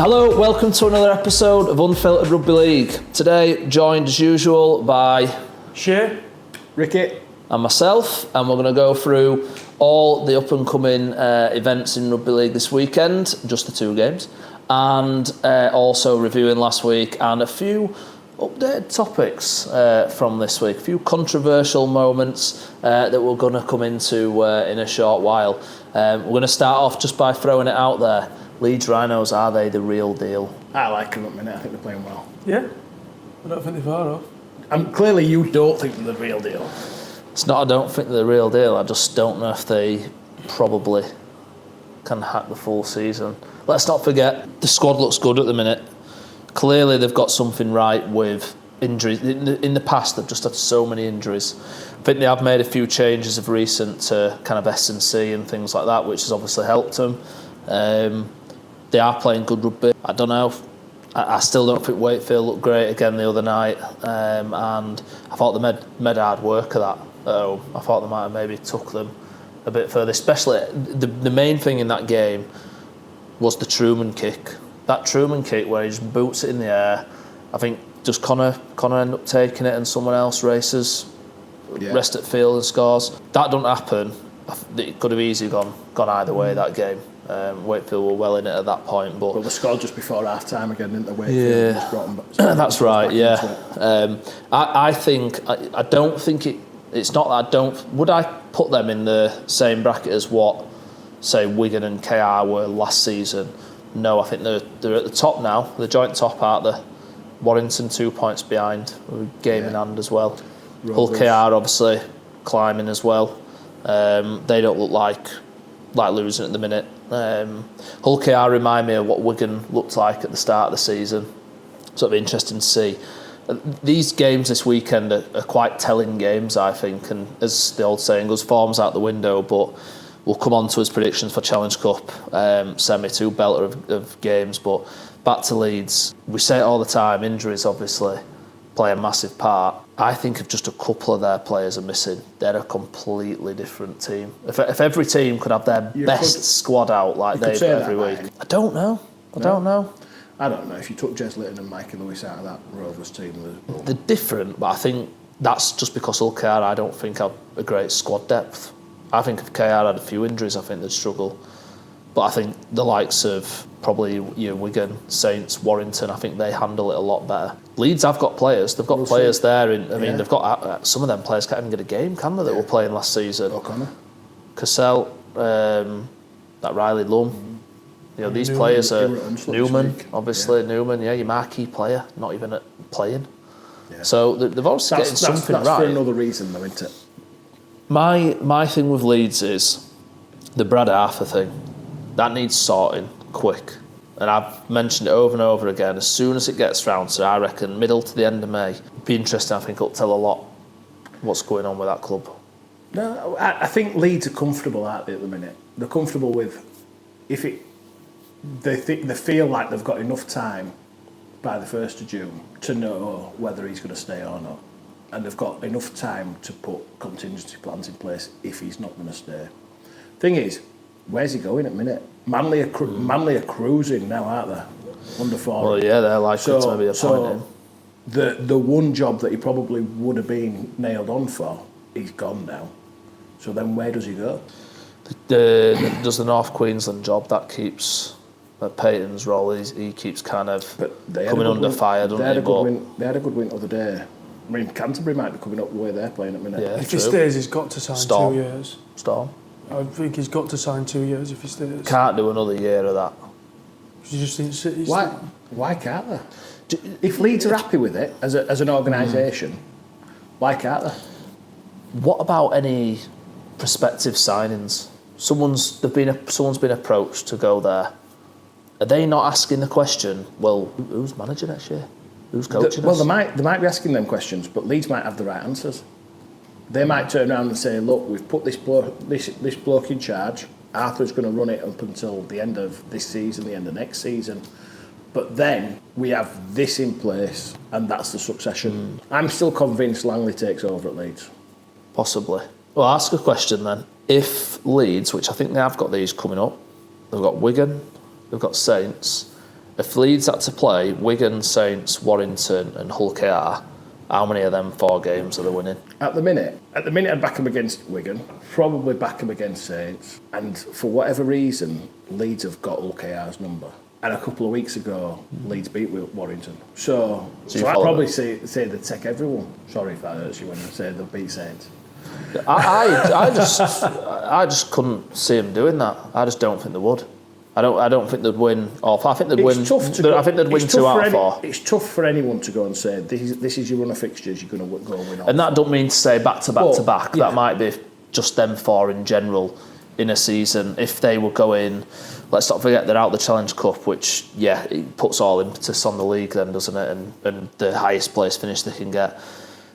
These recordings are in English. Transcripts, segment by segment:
Hello, welcome to another episode of Unfiltered Rugby League. Today, joined as usual by Shay Ricky and myself, and we're going to go through all the up-and-coming events in Rugby League this weekend, just the 2 games, and also reviewing last week and a few updated topics from this week, a few controversial moments that we're going to come into in a short while. We're going to start off just by throwing it out there. Leeds Rhinos, are they the real deal? I like them at the minute. I think they're playing well. Yeah, I don't think they're far off. And clearly you don't think they're the real deal. It's not I don't think they're the real deal, I just don't know if they probably can hack the full season. Let's not forget, the squad looks good at the minute. Clearly they've got something right with injuries. In the past they've just had so many injuries. I think they have made a few changes of recent to kind of S&C and things like that, which has obviously helped them. They are playing good rugby. I don't know. I still don't think Wakefield looked great again the other night, and I thought they made hard work of that at home. I thought they might have maybe took them a bit further. Especially the main thing in that game was the Truman kick. That Truman kick where he just boots it in the air. I think does Conor end up taking it and someone else races, rest at field and scores. That don't happen. It could have easily gone either way that game. Wakefield were well in it at that point, but they scored just before half time again, didn't they? Wakefield just brought them back. That's right. Yeah, I think I don't think it's not that I don't. Would I put them in the same bracket as what, say, Wigan and KR were last season? No, I think they're at the top now. The joint top, aren't they? Warrington 2 points behind, with a game in hand as well. Hull KR obviously climbing as well. They don't look like losing at the minute. Hull KR remind me of what Wigan looked like at the start of the season. Sort of interesting to see. These games this weekend are quite telling games, I think, and as the old saying goes, form's out the window, but we'll come on to his predictions for Challenge Cup semi, 2 belter of games. But back to Leeds, we say it all the time, injuries obviously play a massive part. I think if just a couple of their players are missing, they're a completely different team. If every team could have their best squad out like they do every week. I don't know. I don't know if you took Jez Litton and Mikey Lewis out of that Rovers team. They're different, but I think that's just because Hull KR I don't think have a great squad depth. I think if KR had a few injuries, I think they'd struggle. But I think the likes of probably Wigan, Saints, Warrington, I think they handle it a lot better. Leeds have got players. They've got players there. They've got some of them players can't even get a game, can they? That were playing last season. O'Connor, Cassell, that Riley Lum. These Newman, players are Newman, obviously Newman. Yeah, your marquee player, not even playing. Yeah. So they've obviously getting something right. That's for another reason, though, isn't it? My thing with Leeds is the Brad Arthur thing. That needs sorting quick. And I've mentioned it over and over again. As soon as it gets round to, I reckon, middle to the end of May, it'd be interesting. I think it'll tell a lot what's going on with that club. No, I think Leeds are comfortable at the minute. They're comfortable with they feel like they've got enough time by the 1st of June to know whether he's going to stay or not. And they've got enough time to put contingency plans in place if he's not going to stay. Thing is, where's he going at the minute? Manly are cruising now, aren't they? Under 4. Well, yeah, they're likely to maybe appoint him. The one job that he probably would have been nailed on for, he's gone now. So then where does he go? Does the North Queensland job, that keeps Payton's role, he keeps kind of coming under fire, doesn't he? They had a good win the other day. I mean, Canterbury might be coming up the way they're playing at the minute. Yeah, if he stays, he's got to sign Storm. 2 years. Storm. I think he's got to sign 2 years if he stays. Can't do another year of that. You just think City's... Why can't they? If Leeds are happy with it as an organisation, why can't they? What about any prospective signings? Someone's been approached to go there. Are they not asking the question, well, who's manager next year? Who's coaching us? Well, they might be asking them questions, but Leeds might have the right answers. They might turn around and say, look, we've put this bloke in charge. Arthur's going to run it up until the end of this season, the end of next season. But then we have this in place, and that's the succession. I'm still convinced Langley takes over at Leeds. Possibly. Well, I'll ask a question then. If Leeds, which I think they have got these coming up, they've got Wigan, they've got Saints, If Leeds had to play Wigan, Saints, Warrington and Hull KR, how many of them 4 games are they winning? At the minute, I'd back them against Wigan, probably back them against Saints, and for whatever reason, Leeds have got Hull KR's number. And a couple of weeks ago, Leeds beat Warrington. So I'd probably say they'd take everyone. Sorry if that hurts you when I say they'll beat Saints. I just couldn't see them doing that. I just don't think they would. I don't think they'd win. I think they'd win. I think they'd win 2 out of 4. It's tough for anyone to go and say this is your run of fixtures. You're going to go and win. And that don't mean to say back to back to back. Yeah. That might be just them 4 in general in a season. If they were going, let's not forget they're out the Challenge Cup, which it puts all impetus on the league then, doesn't it? And the highest place finish they can get.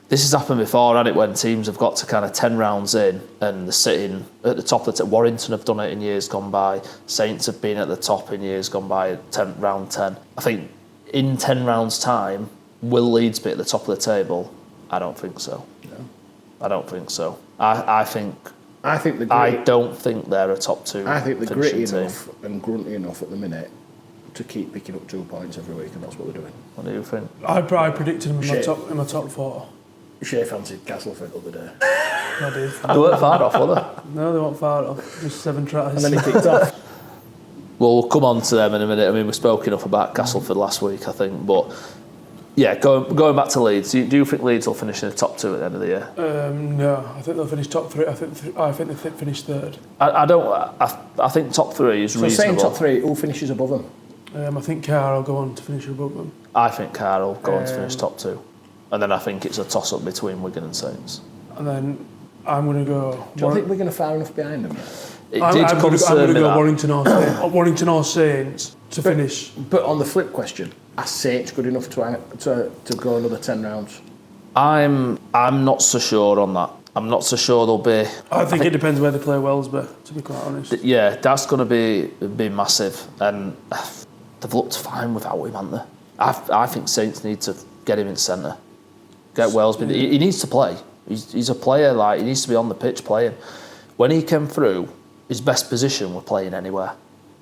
This has happened before, hasn't it, when teams have got to kind of 10 rounds in and they're sitting at the top of the Warrington have done it in years gone by. Saints have been at the top in years gone by at round 10. I think in 10 rounds' time, will Leeds be at the top of the table? I don't think so. No. I don't think so. I don't think they're a top 2. I think they're gritty enough and grunty enough at the minute to keep picking up 2 points every week, and that's what they're doing. What do you think? I predicted them in my top 4. Shay fancied Castleford the other day. I did. They weren't far off, were they? No, they weren't far off. Just 7 tries. And then he kicked off. Well, we'll come on to them in a minute. I mean, we spoke enough about Castleford last week, I think. But, going back to Leeds, do you think Leeds will finish in the top 2 at the end of the year? No, I think they'll finish top 3. I think they finish 3rd. I think top 3 is reasonable. So saying top 3, who finishes above them? I think Carr will go on to finish above them. I think Carr will go on to finish top 2. And then I think it's a toss-up between Wigan and Saints. And then I'm going to go... Do you think Wigan are far enough behind them yet? I'm going to go Warrington or Saints to finish. But on the flip question, are Saints good enough to go another 10 rounds? I'm not so sure on that. I'm not so sure they'll be... I think it depends where they play Wellesby, to be quite honest. Yeah, that's going to be massive. And they've looked fine without him, haven't they? I think Saints need to get him in centre. Get Wellesby. He needs to play. He's a player, he needs to be on the pitch playing. When he came through, his best position was playing anywhere.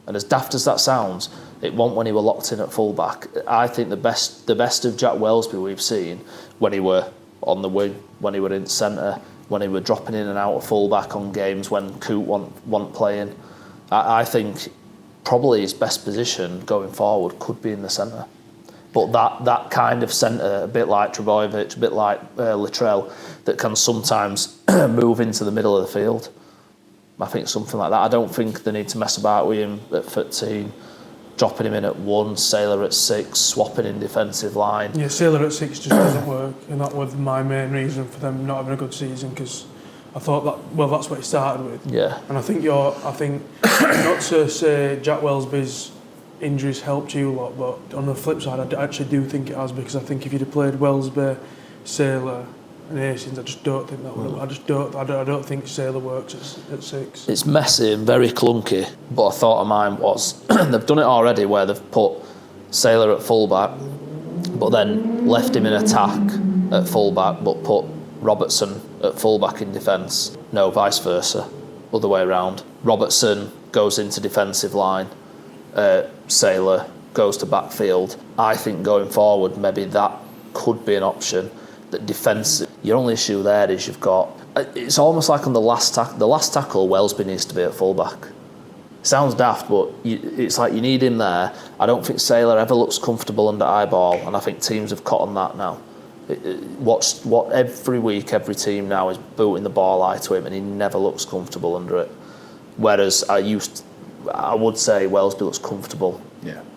And as daft as that sounds, it wasn't when he were locked in at full-back. I think the best of Jack Wellesby we've seen when he were on the wing, when he were in centre, when he were dropping in and out of full-back on games when Coot wasn't playing. I think probably his best position going forward could be in the centre. But that kind of centre, a bit like Trebojevic, a bit like Littrell, that can sometimes move into the middle of the field. I think something like that. I don't think they need to mess about with him at 13, dropping him in at 1, Saylor at 6, swapping in defensive line. Yeah, Saylor at 6 just doesn't work, and that was my main reason for them not having a good season, because I thought that's what it started with. Yeah. And I think not to say Jack Wellesby's injuries helped you a lot, but on the flip side, I actually do think it has, because I think if you'd have played Wellesby, Saylor and Hastings, I just don't think that would. I don't think Saylor works at 6. It's messy and very clunky, but a thought of mine was they've done it already where they've put Saylor at fullback, but then left him in attack at fullback, but put Robertson at fullback in defence. No, vice versa, other way around. Robertson goes into defensive line. Saylor goes to backfield. I think going forward, maybe that could be an option. That defence, your only issue there is you've got. It's almost like on the last tackle, Wellesby needs to be at fullback. Sounds daft, but it's like you need him there. I don't think Saylor ever looks comfortable under eyeball, and I think teams have caught on that now. What every week, every team now is booting the ball eye to him, and he never looks comfortable under it. Whereas I would say Wellesby looks comfortable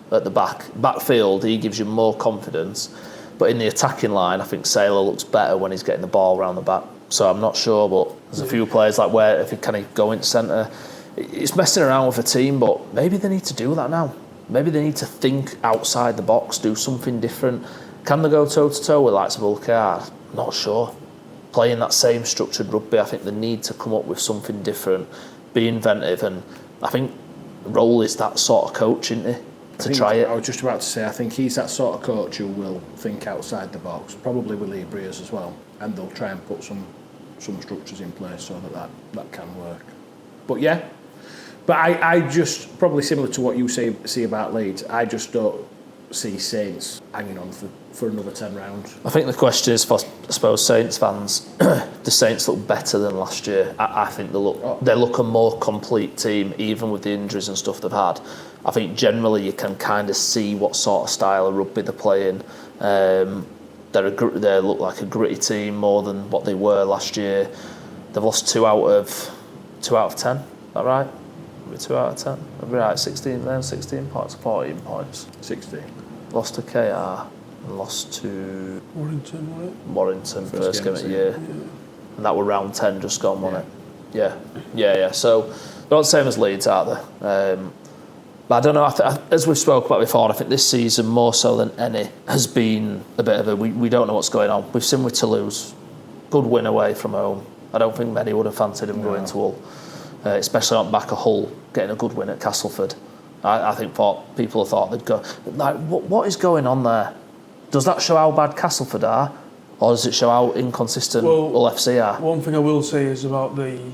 at the backfield. He gives you more confidence, but in the attacking line, I think Saylor looks better when he's getting the ball around the back. So I'm not sure, but there's a few players like where if he can go into centre, it's messing around with a team. But maybe they need to do that now. Maybe they need to think outside the box, do something different. Can they go toe to toe with likes of Ulkar? Not sure. Playing that same structured rugby, I think they need to come up with something different, be inventive, and I think Roll is that sort of coach, isn't he? To try it. I was just about to say, I think he's that sort of coach who will think outside the box, probably with Lee Breers as well, and they'll try and put some structures in place so that can work. But yeah, But I just, probably similar to what you see about Leeds, I just don't see Saints hanging on for another 10 rounds. I think the question is for, I suppose, Saints fans, the Saints look better than last year. I think they look a more complete team, even with the injuries and stuff they've had. I think generally you can kind of see what sort of style of rugby they're playing. They look like a gritty team more than what they were last year. They've lost 2 out of 10. Is that right? 2 out of 10. Right, 16 points, 14 points. 16. Lost to KR and lost to Warrington first game of the year. Yeah. And that were round 10 just gone, wasn't it? Yeah. So they're not the same as Leeds, are they? But I don't know, as we've spoke about before, I think this season, more so than any, has been a bit of a, we don't know what's going on. We've seen with Toulouse, good win away from home. I don't think many would have fancied him going to Hull, especially on the back of Hull, getting a good win at Castleford. I think people thought they'd go, like, what is going on there? Does that show how bad Castleford are, or does it show how inconsistent Hull FC are? One thing I will say is about the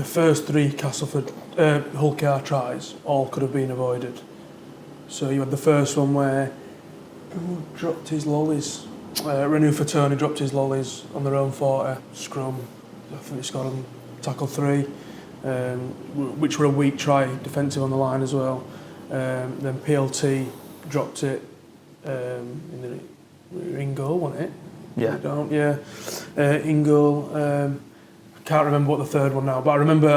first 3 Castleford Hull KR tries all could have been avoided. So you had the first one where who dropped his lollies? Renew Fatoni dropped his lollies on their own 40 scrum. I think he scored on tackle 3, which were a weak try, defensive on the line as well. Then PLT dropped it in goal, wasn't it? In goal. I can't remember what the third one now, but I remember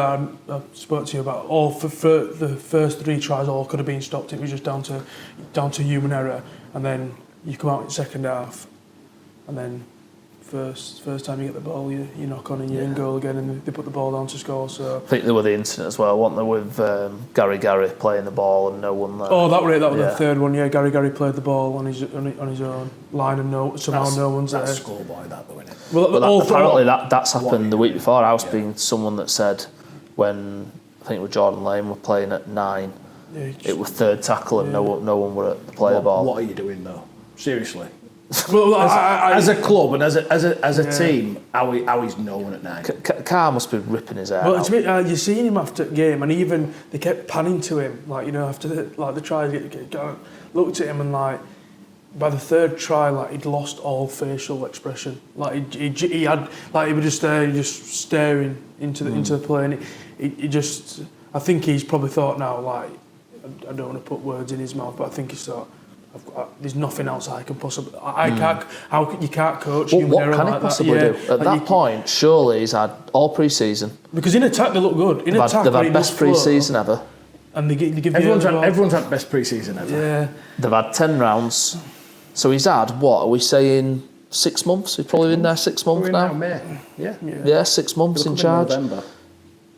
I spoke to you about all for the first 3 tries all could have been stopped. It was just down to human error, and then you come out in the second half, and then first time you get the ball, you knock on and you're in goal again, and they put the ball down to score. So I think there were the incident as well, wasn't there, with Gary playing the ball and no one there. Oh, that was the third one. Yeah, Gary played the ball on his own line, and no one's there. That's schoolboy, that though, isn't it? Well, apparently that's happened the week before. I was speaking to someone that said when I think it was Jordan Lane were playing at 9, it was third tackle and no one were at the play the ball. What are you doing though? Seriously. Well, as a club and as a team, how is no one at 9? Carr must be ripping his hair out. You seen him after the game, and even they kept panning to him, after the try, looked at him, and by the third try, he'd lost all facial expression. He was just there, just staring into the play, and I think he's probably thought now, I don't want to put words in his mouth, but I think he's thought, there's nothing else I can possibly. You can't coach. What can he possibly do? At that point, surely he's had all pre-season. Because in attack they look good. They've had best pre-season ever. And they give everyone's had best pre-season ever. Yeah. They've had 10 rounds. So he's had, what are we saying, 6 months? He's probably been there 6 months now. May. Yeah, 6 months in charge.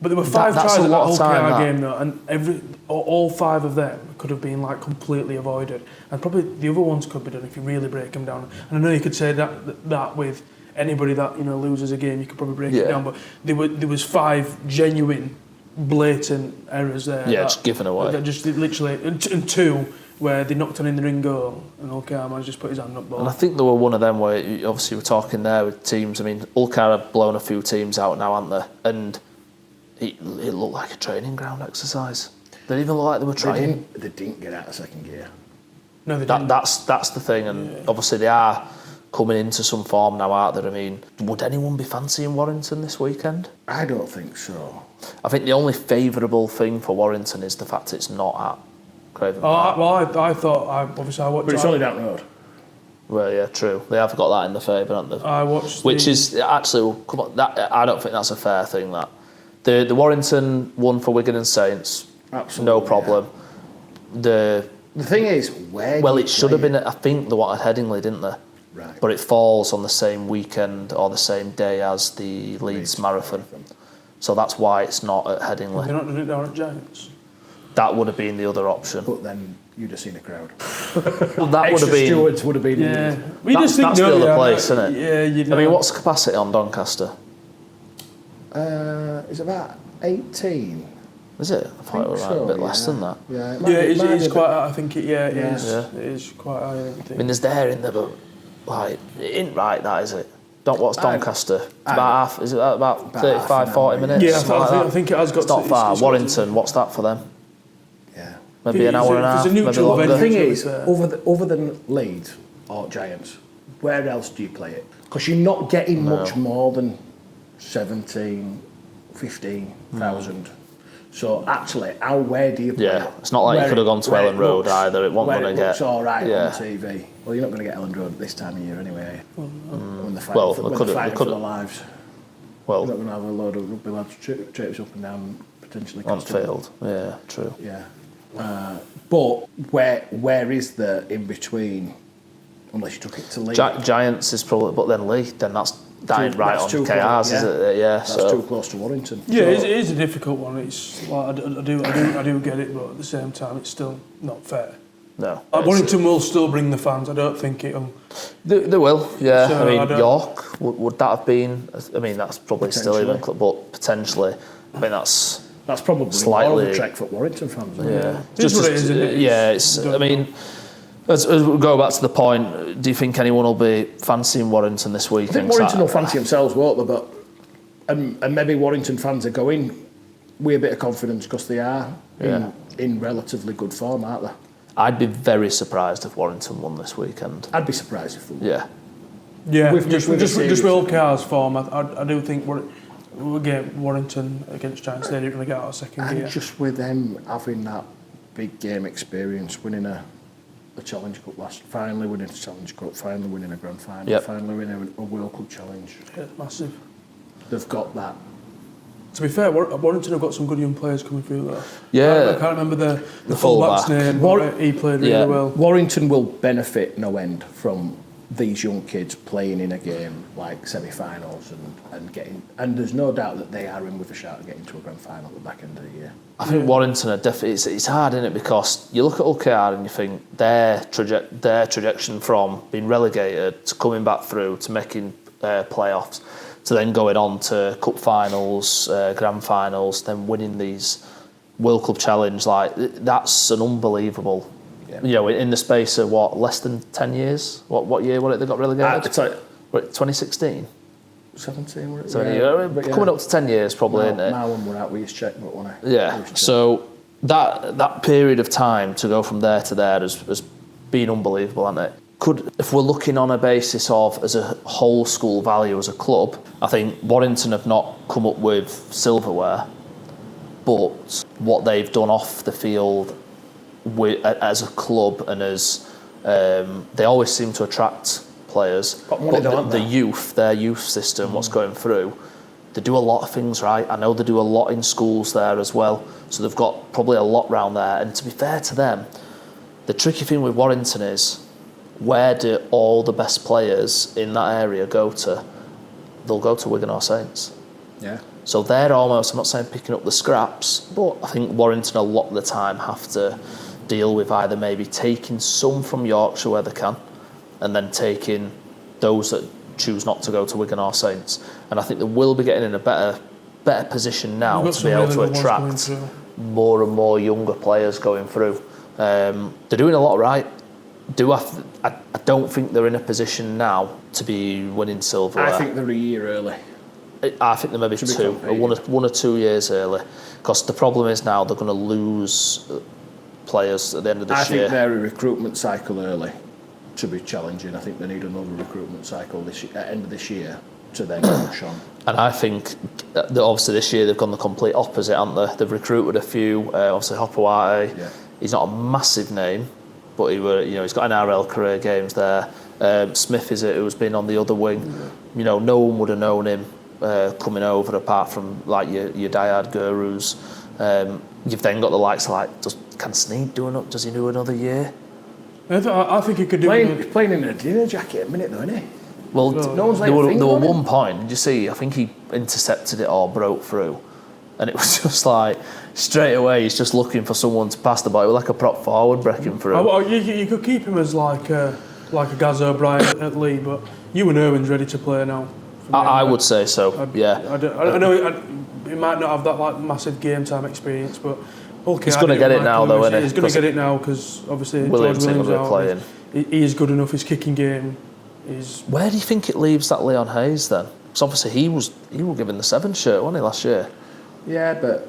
But there were 5 tries in that whole KR game though, and all 5 of them could have been completely avoided, and probably the other ones could be done if you really break them down. And I know you could say that with anybody that loses a game, you could probably break it down. But there was 5 genuine, blatant errors there. Just given away. That just literally, and 2 where they knocked on in the ring goal, and Ulkar managed just put his hand up ball. And I think there were one of them where obviously we're talking there with teams. I mean, Ulkar have blown a few teams out now, haven't they? And it looked like a training ground exercise. They didn't even look like they were trying. They didn't get out of second gear. No, they didn't. That's the thing, and obviously they are coming into some form now, aren't they? I mean, would anyone be fancying Warrington this weekend? I don't think so. I think the only favourable thing for Warrington is the fact it's not at Craven Park. I thought, obviously I watched... But it's only down the road. Well, yeah, true. They have got that in the favour, haven't they? I watched... Which is, actually, come on, I don't think that's a fair thing, that. The Warrington won for Wigan and Saints. Absolutely, no problem. The thing is, it should have been, I think, the one at Headingley, didn't they? Right. But it falls on the same weekend or the same day as the Leeds Marathon. So that's why it's not at Headingley. They're not doing it down at Giants. That would have been the other option. But then you'd have seen a crowd. Well, that would have been... stewards would have been... Yeah. That's the other place, isn't it? Yeah, you'd I mean, what's the capacity on Doncaster? It's about 18. Is it? I thought it was a bit less than that. Yeah, it is quite. I think it. Yeah, it is. It is quite high. I think. I mean, there's there in there, but it ain't right. That is it. What's Doncaster? It's about half. Is it about 35, 40 minutes? Yeah, I think it has got. It's not far. Warrington. What's that for them? Yeah. Maybe an hour and a half. Maybe longer. The thing is, other than Leeds or Giants, where else do you play it? Because you're not getting much more than 17, 15,000. So actually, where do you play it? It's not like you could have gone to Ellen Road either. It wasn't going to get. It's all right on TV. Well, you're not going to get Ellen Road this time of year anyway. When they're fighting for their lives. Well, you're not going to have a load of rugby lads trips up and down potentially. Unfiltered. Yeah, true. Yeah. But where is the in between? Unless you took it to Leeds. Giants is probably, but then Leeds, then that's dying right on KR's, is it? Yeah, that's too close to Warrington. Yeah, it is a difficult one. It's like I do get it, but at the same time, it's still not fair. No. Warrington will still bring the fans. I don't think it'll. They will, yeah. So I mean, York, would that have been? I mean, that's probably still even, but potentially. I mean, that's probably slightly more of a trek for Warrington fans. Yeah, just what it is, isn't it? Yeah, it's. I mean. As we go back to the point, do you think anyone will be fancying Warrington this weekend? I think Warrington will fancy themselves, won't they? But and maybe Warrington fans are going with a bit of confidence because they are in relatively good form, aren't they? I'd be very surprised if Warrington won this weekend. I'd be surprised if they won. Yeah, just with all KR's form, I do think we'll get Warrington against Giants. They're going to get out of second gear. And just with them having that big game experience, winning a Challenge Cup finally winning a Challenge Cup, finally winning a Grand Final, finally winning a World Cup Challenge. Yeah, massive. They've got that. To be fair, Warrington have got some good young players coming through there. Yeah. I can't remember the full-back's name. He played really well. Warrington will benefit no end from these young kids playing in a game like semi-finals and getting, and there's no doubt that they are in with a shout of getting to a Grand Final at the back end of the year. I think Warrington are definitely. It's hard, isn't it? Because you look at OKR and you think their trajectory from being relegated to coming back through to making playoffs to then going on to cup finals, grand finals, then winning these World Club Challenge. Like that's an unbelievable. You know, in the space of less than 10 years. What year was it they got relegated? 2016. 17, were it? Coming up to 10 years probably, isn't it? Now when we're out, we just check, but when So that period of time to go from there to there has been unbelievable, hasn't it? If we're looking on a basis of as a whole school value as a club, I think Warrington have not come up with silverware, but what they've done off the field as a club and as they always seem to attract players, but their youth system, what's going through, they do a lot of things right. I know they do a lot in schools there as well, so they've got probably a lot round there. And to be fair to them, the tricky thing with Warrington is where do all the best players in that area go to? They'll go to Wigan or Saints. Yeah. So they're almost, I'm not saying picking up the scraps, but I think Warrington a lot of the time have to deal with either maybe taking some from Yorkshire where they can and then taking those that choose not to go to Wigan or Saints. And I think they will be getting in a better position now to be able to attract more and more younger players going through. They're doing a lot right. I don't think they're in a position now to be winning silverware. I think they're a year early. I think they're maybe one or 2 years early. Because the problem is now they're going to lose players at the end of this year. I think they're a recruitment cycle early to be challenging. I think they need another recruitment cycle at the end of this year to then push on. And I think that obviously this year they've gone the complete opposite, haven't they? They've recruited a few. Obviously Hopawati, he's not a massive name, but he's got NRL career games there. Smith is it who's been on the other wing. You know, no one would have known him coming over apart from like your diehard gurus. You've then got the likes of can Sneed does he do another year? I think he could do He's playing in a dinner jacket at the minute though, isn't he? Well, no one's there were one point, did you see, I think he intercepted it or broke through, and it was just like straight away he's just looking for someone to pass the ball. It was like a prop forward breaking through. You could keep him as like a Gaz O'Brien at Lee, but Ewan Irwin's ready to play now. I would say so. I know he might not have that massive game time experience, but he's going to get it now, though, isn't he? He's going to get it now because obviously Williams George Williams out. He is good enough. His kicking game is... Where do you think it leaves that Leon Hayes then? Because obviously he was given the 7 shirt, wasn't he, last year? Yeah, but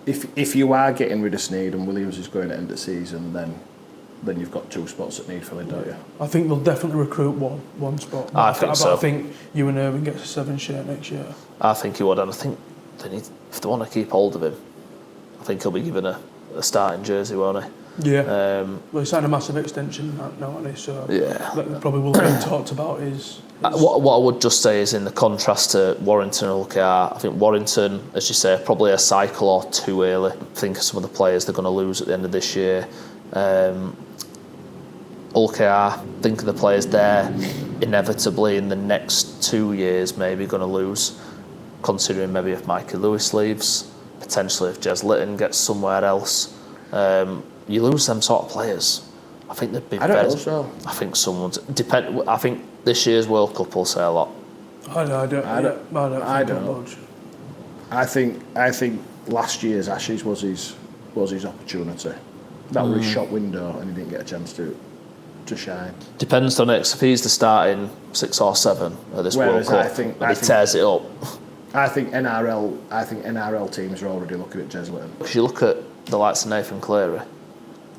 if you are getting rid of Sneyd and Williams is going to end the season, then you've got 2 spots that need filling, don't you? I think they'll definitely recruit one spot. I think so. I think Ewan Irving gets a 7 shirt next year. I think he would, and I think if they want to keep hold of him, I think he'll be given a starting jersey, won't he? Yeah. Well, he signed a massive extension now, hasn't he? So yeah. that probably will be talked about is... What I would just say is in the contrast to Warrington and OKR, I think Warrington, as you say, probably a cycle or 2 early. Think of some of the players they're going to lose at the end of this year. OKR, think of the players there inevitably in the next 2 years maybe going to lose, considering maybe if Mikey Lewis leaves, potentially if Jez Litton gets somewhere else. You lose them sort of players. I think they'd be I don't know so. I think someone's... I think this year's World Cup will say a lot. I don't know. I think last year's Ashes was his opportunity. That was his shot window, and he didn't get a chance to shine. Depends on it. 'Cause if he's the starting 6 or 7 at this World Cup, and he tears it up. I think NRL teams are already looking at Jez Litton. If you look at the likes of Nathan Cleary,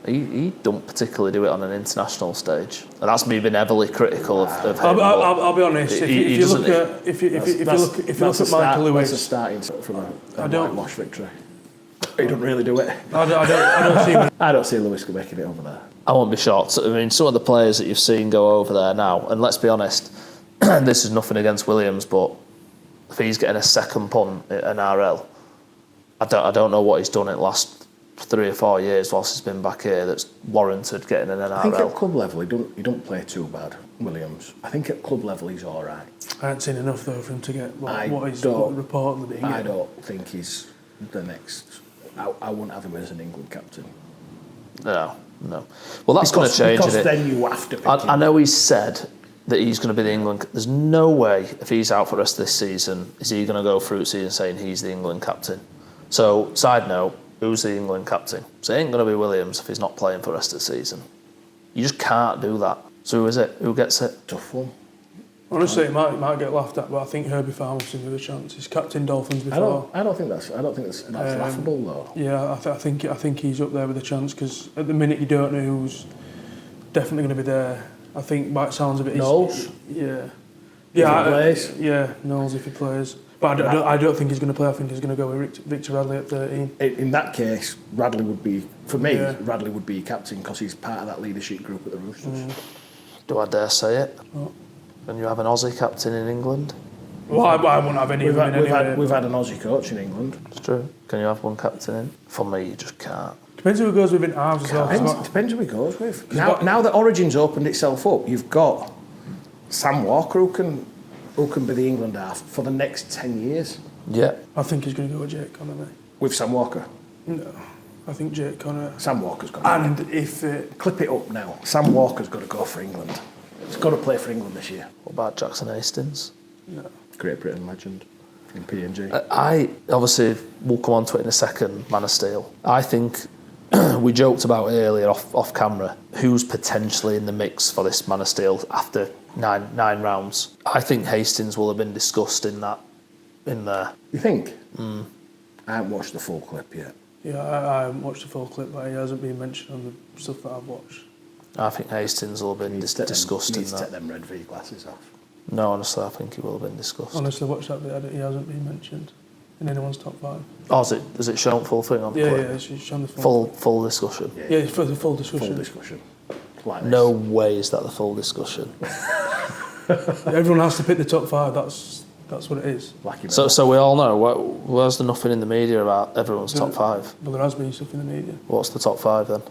he don't particularly do it on an international stage, and that's me being heavily critical of him. I'll be honest. If you look at Michael Lewis, that's a starting from a whitewash victory. He doesn't really do it. I don't see Lewis making it over there. I won't be shocked. I mean, some of the players that you've seen go over there now, and let's be honest, this is nothing against Williams, but if he's getting a second punt at NRL, I don't know what he's done in the last 3 or 4 years whilst he's been back here that's warranted getting an NRL. I think at club level he don't play too bad, Williams. I think at club level he's all right. I haven't seen enough though for him to get what he's reportedly being. I don't think he's the next. I wouldn't have him as an England captain. No. Well, that's going to change, because isn't it? Then you have to pick him. I know he's said that he's going to be the England... There's no way, if he's out for the rest of this season, is he going to go through the season saying he's the England captain. So, side note, who's the England captain? So it ain't going to be Williams if he's not playing for the rest of the season. You just can't do that. So who is it? Who gets it? Tough one. Honestly, it might get laughed at, but I think Herbie Farmington with a chance. He's captained Dolphins before. I don't think that's laughable though. Yeah, I think he's up there with a chance because at the minute you don't know who's definitely going to be there. I think by the sounds of it, Knowles. Yeah. Knowles if he plays. But I don't think he's going to play. I think he's going to go with Victor Radley at 13. In that case, Radley would be, for me, Radley would be captain because he's part of that leadership group at the Roosters. Do I dare say it? What? When you have an Aussie captain in England? Well, I wouldn't have any of them anyway. We've had an Aussie coach in England. It's true. Can you have one captain in? For me, you just can't. Depends who goes with in halves as well. Depends who he goes with. Now that Origin's opened itself up, you've got Sam Walker who can be the England half for the next 10 years. Yeah. I think he's going to go with Jake Conor, mate. With Sam Walker? No. I think Jake Conor... Sam Walker's got to And if... Clip it up now. Sam Walker's got to go for England. He's got to play for England this year. What about Jackson Hastings? No. Great Britain legend in PNG. I obviously will come on to it in a second, Man of Steel. I think we joked about it earlier off camera, who's potentially in the mix for this Man of Steel after nine rounds. I think Hastings will have been discussed in there. You think? I haven't watched the full clip yet. Yeah, I haven't watched the full clip, but he hasn't been mentioned on the stuff that I've watched. I think Hastings will have been discussed in that. He needs to take them red V glasses off. No, honestly, I think he will have been discussed. Honestly, watch that bit. He hasn't been mentioned in anyone's top 5. Oh, is it shown full thing on the clip? Yeah, it's shown the full discussion. Yeah, it's for the full discussion. Full discussion. Like no way is that the full discussion. Everyone has to pick the top 5. That's what it is. So we all know. Where's the nothing in the media about everyone's top 5? Well, there has been stuff in the media. What's the top 5 then?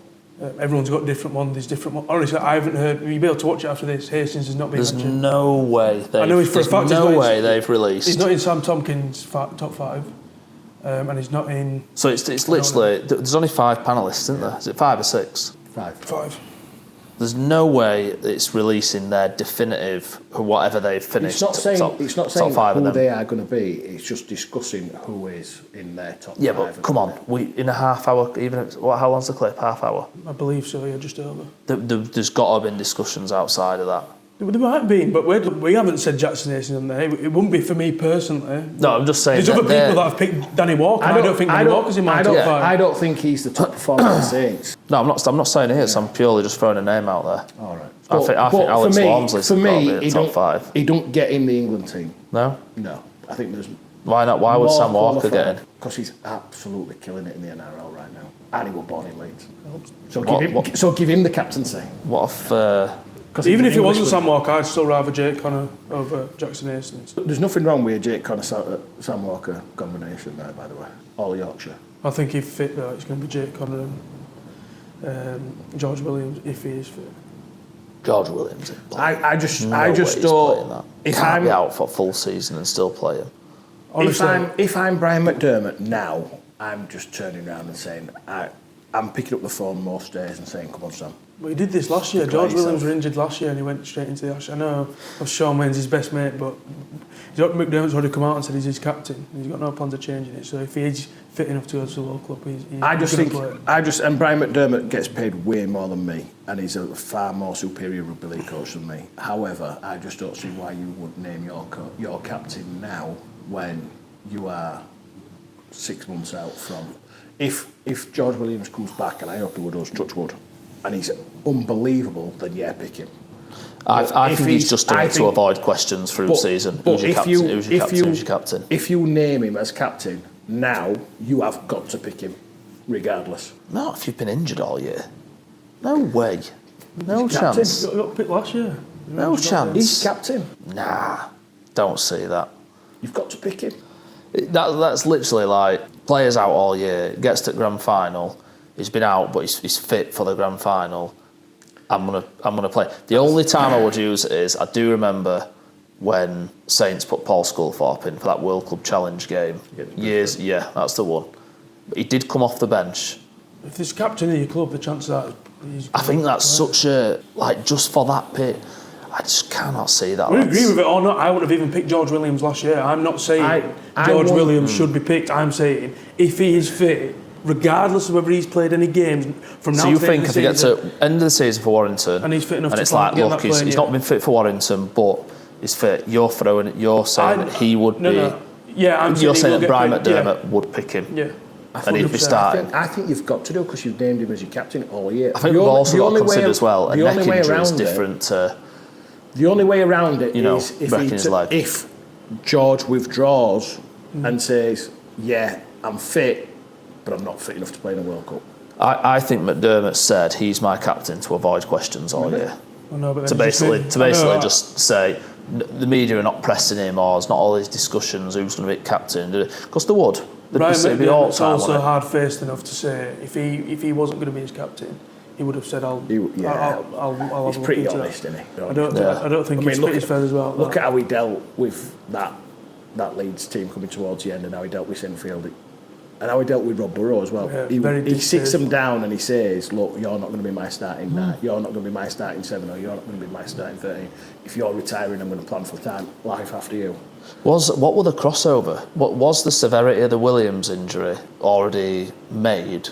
Everyone's got different ones. There's different ones. Honestly, I haven't heard. You'll be able to watch it after this. Hastings has not been mentioned. There's no way. I know for a fact they've released. He's not in Sam Tompkins' top 5, and he's not in. So it's literally there's only 5 panelists, isn't there? Is it 5 or 6? 5. There's no way it's releasing their definitive whatever they've finished. It's not saying who they are going to be. It's just discussing who is in their top 5. Yeah, but come on, in a half hour, how long's the clip? Half hour? I believe so. Yeah, just over. There's got to have been discussions outside of that. There might have been, but we haven't said Jackson Hastings on there. It wouldn't be for me personally. No, I'm just saying. There's other people that have picked Danny Walker. I don't think Danny Walker's in my top 5. I don't think he's the top performer of the Saints. No, I'm not saying he is. I'm purely just throwing a name out there. All right. I think Alex Walmsley's for me, in the top 5. He don't get in the England team. No? No. I think there's... Why not? Why would Sam Walker get in? Because he's absolutely killing it in the NRL right now. And he was born in Leeds. So give him the captaincy. What if... Even if it wasn't Sam Walker, I'd still rather Jake Conor over Jackson Hastings. There's nothing wrong with a Jake Conor Sam Walker combination there, by the way. All Yorkshire. I think if fit though, it's going to be Jake Conor and George Williams if he is fit. George Williams. I just don't. He can't be out for a full season and still play him. Honestly, If I'm Brian McDermott now, I'm just turning around and saying I'm picking up the phone most days and saying, "Come on, Sam." well, he did this last year. George Williams was injured last year and he went straight into the Ash. I know Sean Wayne's his best mate, but McDermott's already come out and said he's his captain. He's got no plans of changing it. So if he's fit enough to go to the local club, he's and Brian McDermott gets paid way more than me, and he's a far more superior rugby league coach than me. However, I just don't see why you would name your captain now when you are 6 months out from. If George Williams comes back, and I hope he would, touch wood, and he's unbelievable, then yeah, pick him. I think he's just doing it to avoid questions through the season. Who's your captain? If you name him as captain now, you have got to pick him, regardless. Not if you've been injured all year. No way. No He's chance. He got picked last year. No chance. He's captain. Nah, don't see that. You've got to pick him. That's literally like players out all year, gets to the grand final. He's been out, but he's fit for the grand final. I'm gonna play. The only time I would use it is I do remember when Saints put Paul Sculthorpe in for that World Club Challenge game. Yeah, that's the one. But he did come off the bench. If he's captain of your club, the chances are he's. I think that's such a just for that pit. I just cannot see that. We agree with it or not. I would have even picked George Williams last year. I'm not saying George Williams should be picked. I'm saying if he is fit, regardless of whether he's played any games from now. So you think if he gets to end of the season for Warrington, and he's fit enough, and to it's like, look, he's not been fit for Warrington, but he's fit. You're saying that he would be. No. Yeah, you're saying that Brian McDermott would pick him. Yeah. And he'd be starting. I think you've got to do because you've named him as your captain all year. I think we've also got to consider as well a neck injury is different to. The only way around it is if George withdraws and says, yeah, I'm fit, but I'm not fit enough to play in a World Cup. I think McDermott said he's my captain to avoid questions all year. To basically just say the media are not pressing him or there's not all these discussions who's going to be captain. Because they would. Brian McDermott's also hard-faced enough to say if he wasn't going to be his captain, he would have said, I'll He's pretty honest, isn't he? I don't think he's fit as fair as well. Look at how he dealt with that Leeds team coming towards the end and how he dealt with Sinfield and how he dealt with Rob Burrow as well. Yeah, he sits them down and he says, look, you're not going to be my starting 9, you're not going to be my starting 7, or you're not going to be my starting 13. If you're retiring, I'm going to plan for life after you. What were the crossover? What was the severity of the Williams injury already made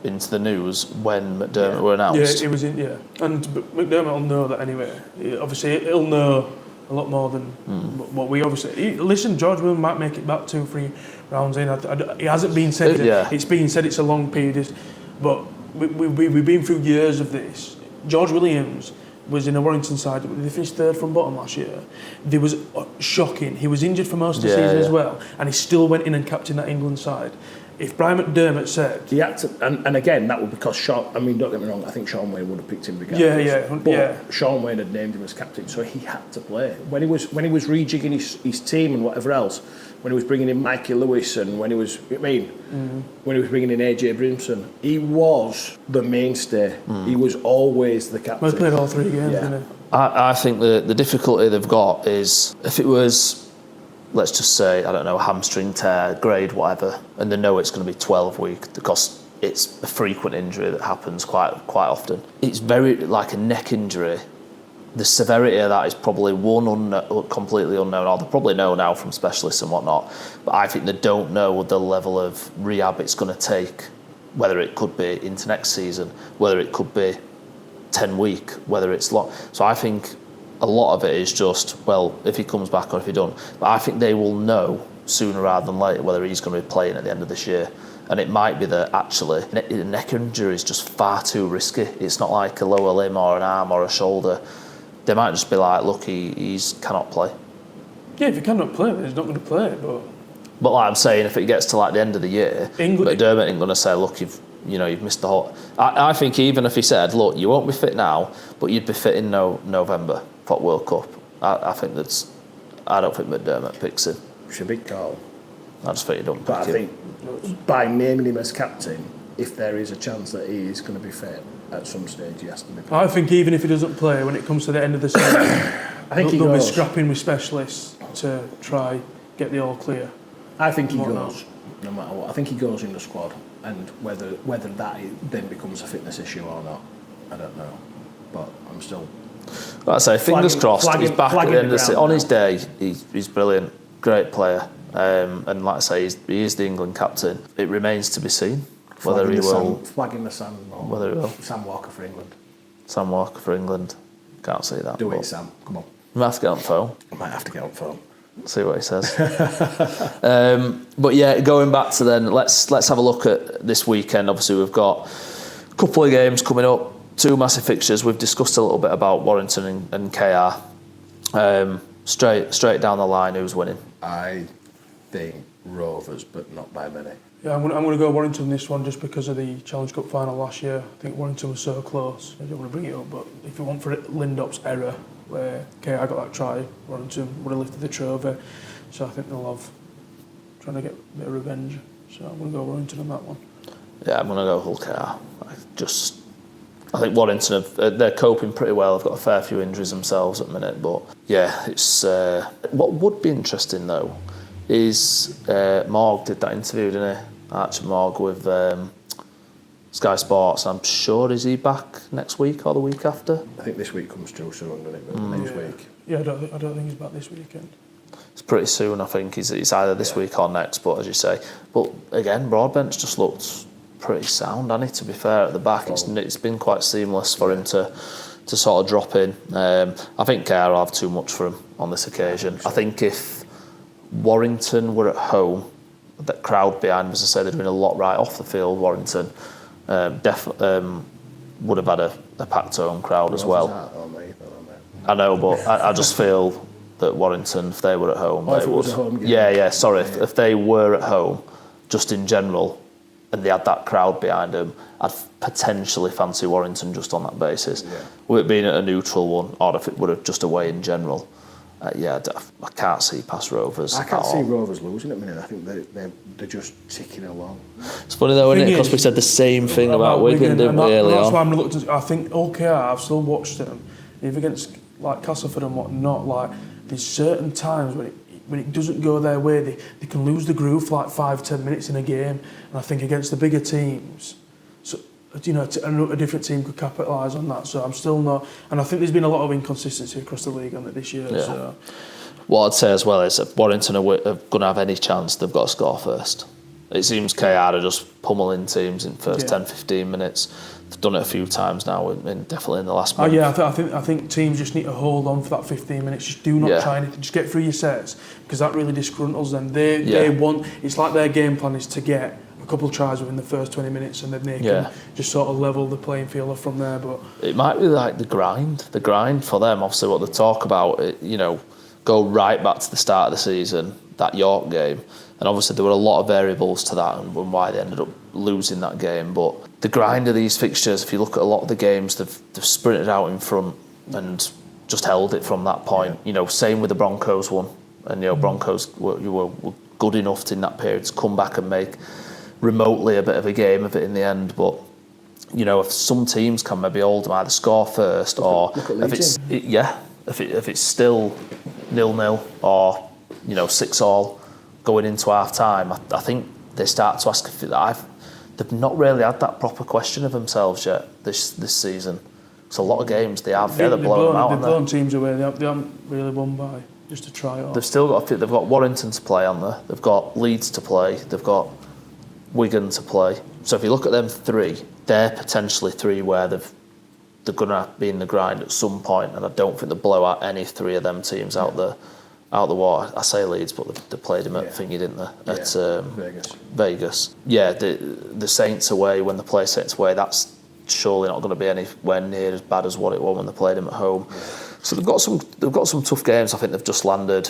into the news when McDermott were announced? Yeah, it was in. Yeah, and McDermott will know that anyway. Obviously, he'll know a lot more than what we obviously. Listen, George Williams might make it back 2-3 rounds in. It hasn't been said. It's been said it's a long period, but we've been through years of this. George Williams was in a Warrington side. They finished third from bottom last year. There was shocking. He was injured for most of the season as well, and he still went in and captained that England side. If Brian McDermott said he had to, and again that would be because Sean. I mean, don't get me wrong. I think Sean Wayne would have picked him regardless. But Sean Wayne had named him as captain, so he had to play. When he was rejigging his team and whatever else, when he was bringing in Mikey Lewis and when he was bringing in AJ Brimson, he was the mainstay. He was always the captain. Well, he played all 3 games, didn't he? I think the difficulty they've got is if it was, let's just say, I don't know, hamstring tear, grade, whatever, and they know it's going to be 12 weeks because it's a frequent injury that happens quite often. It's very like a neck injury. The severity of that is probably completely unknown, or they probably know now from specialists and whatnot, but I think they don't know the level of rehab it's going to take, whether it could be into next season, whether it could be 10 weeks, whether it's long. So I think a lot of it is just, well, if he comes back or if he don't. But I think they will know sooner rather than later whether he's going to be playing at the end of this year. And it might be that actually a neck injury is just far too risky. It's not like a lower limb or an arm or a shoulder. They might just be like, look, he's cannot play. Yeah, if he cannot play, then he's not going to play. But like I'm saying, if it gets to like the end of the year, McDermott ain't going to say, look, you've missed the whole. I think even if he said, look, you won't be fit now, but you'd be fit in November for World Cup. I don't think McDermott picks him. It's a big call. I just think he don't pick But I him. think by naming him as captain, if there is a chance that he is going to be fit at some stage, he has to be fit. I think even if he doesn't play, when it comes to the end of the season, I think they'll be scrapping with specialists to try get the all clear. I think he goes, no matter what. I think he goes in the squad, and whether that then becomes a fitness issue or not, I don't know. But I'm still. Like I say, fingers crossed. He's back at the end of the season. On his day, he's brilliant, great player, and like I say, he is the England captain. It remains to be seen whether he will. Flagging the Sam. Whether he will. Sam Walker for England. Sam Walker for England. Can't see that. Do it, Sam. Come on. You might have to get on phone. I might have to get on phone. See what he says. But yeah, going back to then, let's have a look at this weekend. Obviously, we've got a couple of games coming up, 2 massive fixtures. We've discussed a little bit about Warrington and KR. Straight down the line, who's winning? I think Rovers, but not by many. Yeah, I'm going to go Warrington this one just because of the Challenge Cup final last year. I think Warrington was so close. I don't want to bring it up, but if you want for it, Lindop's error, where KR got that try, Warrington would have lifted the trophy. So I think they'll have trying to get a bit of revenge. So I'm going to go Warrington on that one. Yeah, I'm going to go Hull KR. I think Warrington they're coping pretty well. They've got a fair few injuries themselves at the minute, but yeah, it's what would be interesting though is Morg did that interview, didn't he? Archie Morg with Sky Sports. I'm sure, is he back next week or the week after? I think this week comes too soon, doesn't it? But next week. Yeah, I don't think he's back this weekend. It's pretty soon, I think. It's either this week or next, but as you say. But again, Broadbent's just looked pretty sound, hasn't he, to be fair, at the back. It's been quite seamless for him to sort of drop in. I think KR will have too much for him on this occasion. I think if Warrington were at home, that crowd behind, as I say, they're doing a lot right off the field. Warrington would have had a packed home crowd as well. I know, but I just feel that Warrington, if they were at home, they would. If they were at home, just in general, and they had that crowd behind them, I'd potentially fancy Warrington just on that basis. Yeah. With it being at a neutral one, or if it were just away in general. I can't see past Rovers. I can't see Rovers losing at the minute. I think they're just ticking along. It's funny though, isn't it? Because we said the same thing about Wigan, didn't we, early on? That's why I'm reluctant. I think OKR, I've still watched them, even against like Castleford and whatnot. Like there's certain times when it doesn't go their way, they can lose the groove for like 5-10 minutes in a game. And I think against the bigger teams, so a different team could capitalise on that. So I'm still not, and I think there's been a lot of inconsistency across the league on it this year. Yeah. So. What I'd say as well is if Warrington are going to have any chance, they've got to score first. It seems KR are just pummeling teams in first 10-15 minutes. They've done it a few times now, definitely in the last month. I think teams just need to hold on for that 15 minutes. Just do not try anything. Just get through your sets, because that really disgruntles them. They want. It's like their game plan is to get a couple of tries within the first 20 minutes, and then they can just sort of level the playing field from there. But it might be like the grind for them. Obviously, what they talk about, go right back to the start of the season, that York game. And obviously there were a lot of variables to that and why they ended up losing that game. But the grind of these fixtures, if you look at a lot of the games, they've sprinted out in front and just held it from that point. Same with the Broncos one. And Broncos were good enough in that period to come back and make remotely a bit of a game of it in the end. But if some teams can maybe hold them, either score first or if it's still 0-0 or 6-6 going into half time, I think they start to ask if they've not really had that proper question of themselves yet this season. It's a lot of games they have. They're blowing them out. They've blown teams away. They haven't really won by just a try off. They've got Warrington to play on there. They've got Leeds to play. They've got Wigan to play. So if you look at them three, they're potentially three where they've they're going to be in the grind at some point, and I don't think they'll blow out any three of them teams out the water. I say Leeds, but they played him at thingy, didn't they? At Vegas. Yeah, the Saints away, when they play Saints away, that's surely not going to be anywhere near as bad as what it was when they played him at home. Yeah. So they've got some tough games. I think they've just landed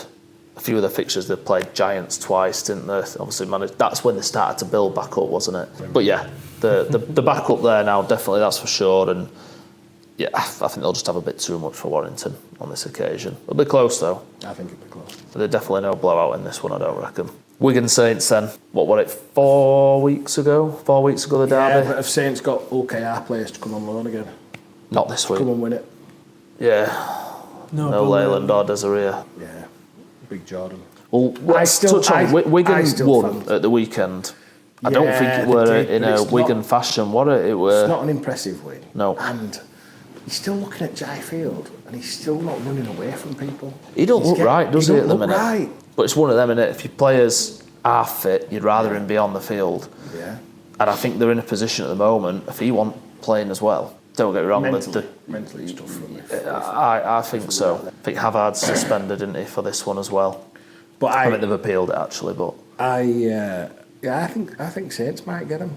a few of their fixtures. They've played Giants twice, didn't they? Obviously, that's when they started to build back up, wasn't it? But yeah, the back up there now, definitely, that's for sure. And yeah, I think they'll just have a bit too much for Warrington on this occasion. It'll be close though. I think it'll be close. There's definitely no blowout in this one, I don't reckon. Wigan Saints then, what was it, 4 weeks ago? 4 weeks ago, the derby? Yeah, but have Saints got OKR players to come on loan again? Not this week. Come and win it. Yeah. No Leyland or Desiree. Yeah, big Jordan. Well, Wigan won at the weekend. I don't think it were in a Wigan fashion, was it? It's not an impressive win. No. And he's still looking at Jai Field and he's still not running away from people. He don't look right, does he, at the minute? Right. But it's one of them, innit? If your players are fit, you'd rather him be on the field. Yeah. And I think they're in a position at the moment, if he wants playing as well, don't get me wrong. Mentally it's tough for me. I think so. I think Havard's suspended, isn't he, for this one as well? But I think they've appealed it, actually. But I think Saints might get him.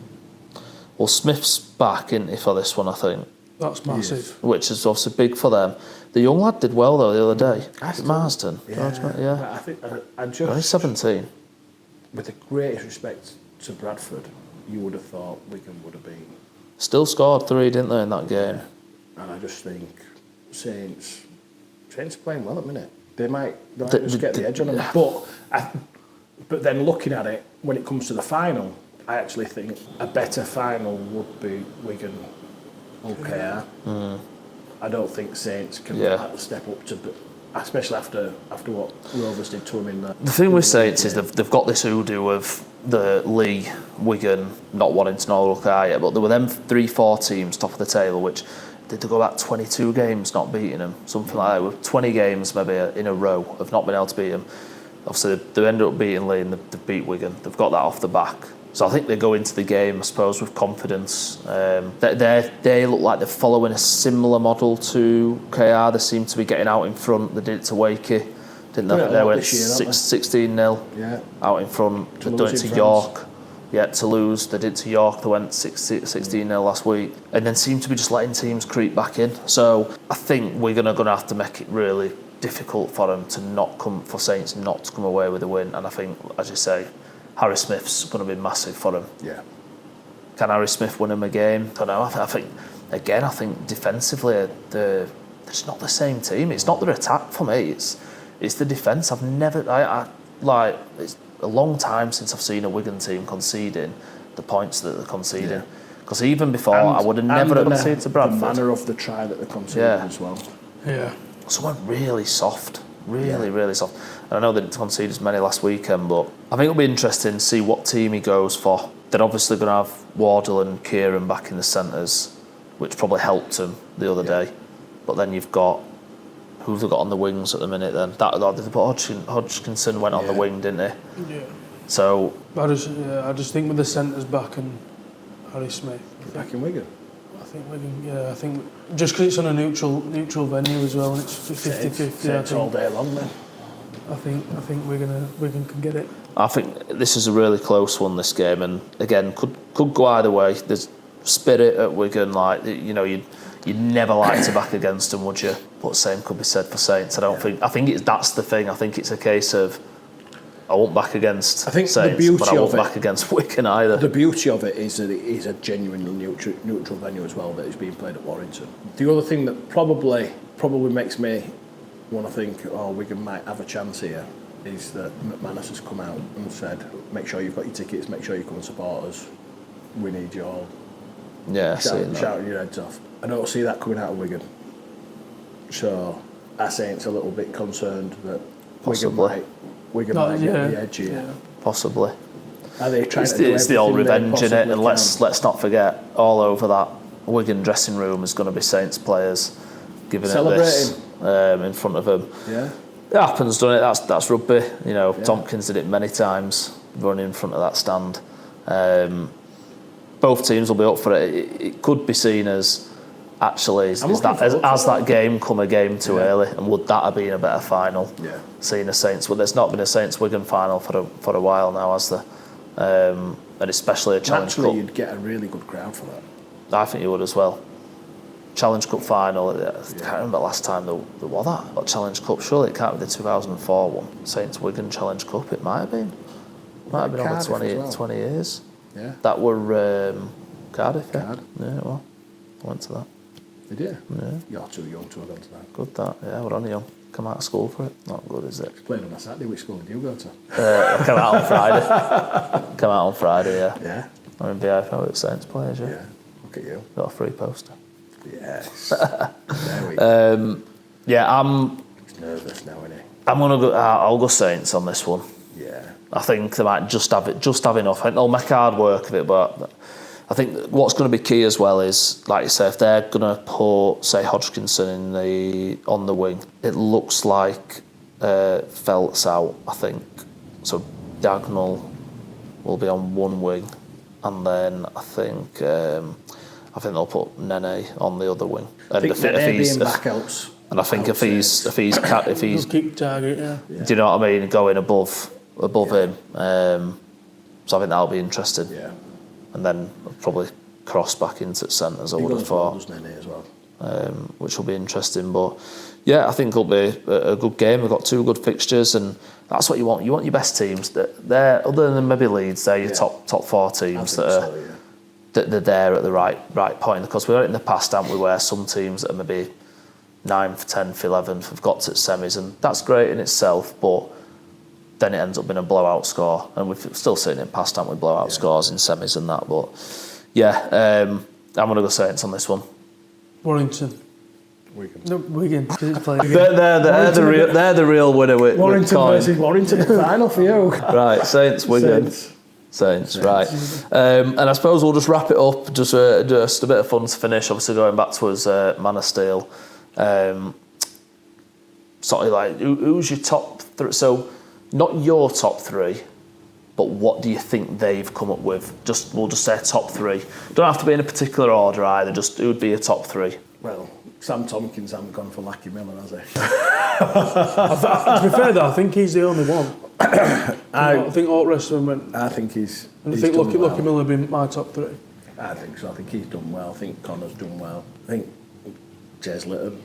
Well, Smith's back, isn't he, for this one, I think. That's massive. Yes. Which is obviously big for them. The young lad did well, though, the other day. Marsden. Yeah. I think I just... He's 17. With the greatest respect to Bradford, you would have thought Wigan would have been... Still scored 3, didn't they, in that game? Yeah. And I just think Saints are playing well at the minute. They might just get the edge on them. But then looking at it, when it comes to the final, I actually think a better final would be Wigan OKR. I don't think Saints can step up to, especially after what Rovers did to him in the... The thing with Saints is they've got this hoodoo of the Lee, Wigan, not wanting to know OKR yet, but there were them 3-4 teams top of the table, which did they go about 22 games not beating them, something like that, with 20 games maybe in a row of not being able to beat them. Obviously, they ended up beating Lee and they beat Wigan. They've got that off the back. So I think they go into the game, I suppose, with confidence. They look like they're following a similar model to KR. They seem to be getting out in front. They did it to Wakey, didn't they? They went 16-0 out in front. They've done it to York. Yeah, Toulouse, they did to York. They went 16-0 last week. And then seem to be just letting teams creep back in. So I think we're going to have to make it really difficult for them for Saints not to come away with a win. And I think, as you say, Harry Smith's going to be massive for them. Yeah. Can Harry Smith win him a game? I don't know. I think defensively they're just not the same team. It's not their attack for me. It's the defence. It's a long time since I've seen a Wigan team conceding the points that they're conceding. Because even before, I would have never conceded to Bradford. The manner of the try that they're conceding as well. Yeah. Someone really soft. Really soft. And I know they didn't concede as many last weekend, but I think it'll be interesting to see what team he goes for. They're obviously going to have Wardle and Kieran back in the centres, which probably helped him the other day. But then you've got... Who have they got on the wings at the minute then? Hodgkinson went on the wing, didn't he? Yeah. So... I just think with the centres back and Harry Smith... Back in Wigan? I think Wigan, I think... Just because it's on a neutral venue as well, and it's 50-50. It's all day long then. I think Wigan can get it. I think this is a really close one, this game, and again could go either way. There's spirit at Wigan, you'd never like to back against them, would you? But same could be said for Saints. I think that's the thing. I think it's a case of I won't back against Saints, but I won't back against Wigan either. The beauty of it is that it is a genuinely neutral venue as well that is being played at Warrington. The other thing that probably makes me want to think, Wigan might have a chance here, is that McManus has come out and said, make sure you've got your tickets, make sure you come and support us. We need you all. Yeah, shouting your heads off. I don't see that coming out of Wigan. So I say it's a little bit concerned that Wigan might get the edge here. Yeah. Possibly. Are they trying to do it's the old revenge in it, and let's not forget, all over that Wigan dressing room is going to be Saints players giving it this in front of them. Yeah. It happens, doesn't it? That's rugby. Tompkins did it many times, running in front of that stand. Both teams will be up for it. It could be seen as actually, has that game come a game too early, and would that have been a better final? Yeah. Seeing a Saints, well, there's not been a Saints Wigan final for a while now, has there? And especially a Challenge Cup. You'd get a really good crowd for that. I think you would as well. Challenge Cup final. I can't remember last time there was that Challenge Cup. Surely it can't be the 2004 one. Saints Wigan Challenge Cup. It might have been. Might have been over 20 years. Yeah. That were Cardiff. Yeah. Cardiff. Yeah. Well, I went to that. Did you? Yeah. You're too young to have gone to that. Good that. Yeah, we're only young. Come out of school for it. Not good, is it? Playing on a Saturday. Which school did you go to? I come out on Friday. Come out on Friday. Yeah. Yeah. I'm in BIFO with Saints players. Yeah. Yeah. Look at you. Got a free poster. Yes. There we go. Yeah, I'm Nervous now, isn't he? I'm gonna go. I'll go Saints on this one. Yeah. I think they might just have enough. I think they'll make hard work of it, but I think what's going to be key as well is, like you say, if they're going to put, say, Hodgkinson on the wing, it looks like Felt's out. I think so. Diagonal will be on one wing, and then I think they'll put Nene on the other wing. And I think Nene being back helps. And I think if he's keep target, yeah. Do you know what I mean? Going above him. So I think that'll be interesting. Yeah. And then probably cross back into centres, I would have thought. As well. Which will be interesting. But yeah, I think it'll be a good game. We've got two good fixtures, and that's what you want. You want your best teams. They're other than maybe Leeds, they're your top four teams that they're there at the right point. Because we've had it in the past, haven't we, where some teams that are maybe 9th, 10th, 11th have got to semis, and that's great in itself, but then it ends up being a blowout score, and we've still seen it in past, haven't we, blowout scores in semis and that. But yeah, I'm going to go Saints on this one. Warrington. Wigan. No, Wigan. They're the real winner with Warrington coin. versus Warrington, the final for you. Right, Saints, Wigan. Saints, right. And I suppose we'll just wrap it up, just a bit of fun to finish, obviously going back to us, Man of Steel. Sort of like, who's your top three? So, not your top three, but what do you think they've come up with? We'll just say top three. Don't have to be in a particular order either. Just who would be your top three? Well, Sam Tompkins hasn't gone for Lackey Miller, has he? To be fair though, I think he's the only one. I think all the rest of them went. I think he's. And I think Lucky Miller would be my top three. I think so. I think he's done well. I think Conor's done well. I think Jez Litton.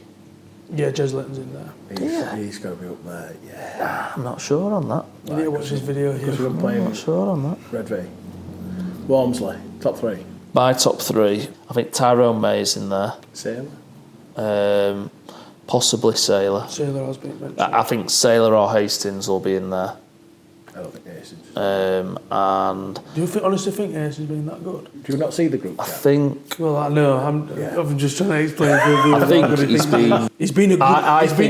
Yeah, Jez Litton's in there. He's got to be up there. Yeah. I'm not sure on that. You need to watch this video here. I'm not sure on that. Red V. Walmsley, top three. My top three, I think Tyrone May's in there. Sailor. Possibly Sailor. Sailor has been mentioned. I think Sailor or Hastings will be in there. I don't think Hastings. And do you honestly think Hastings has been that good? Do you not see the group chat? I think. Well, I know. I'm just trying to explain. I think he's been a good.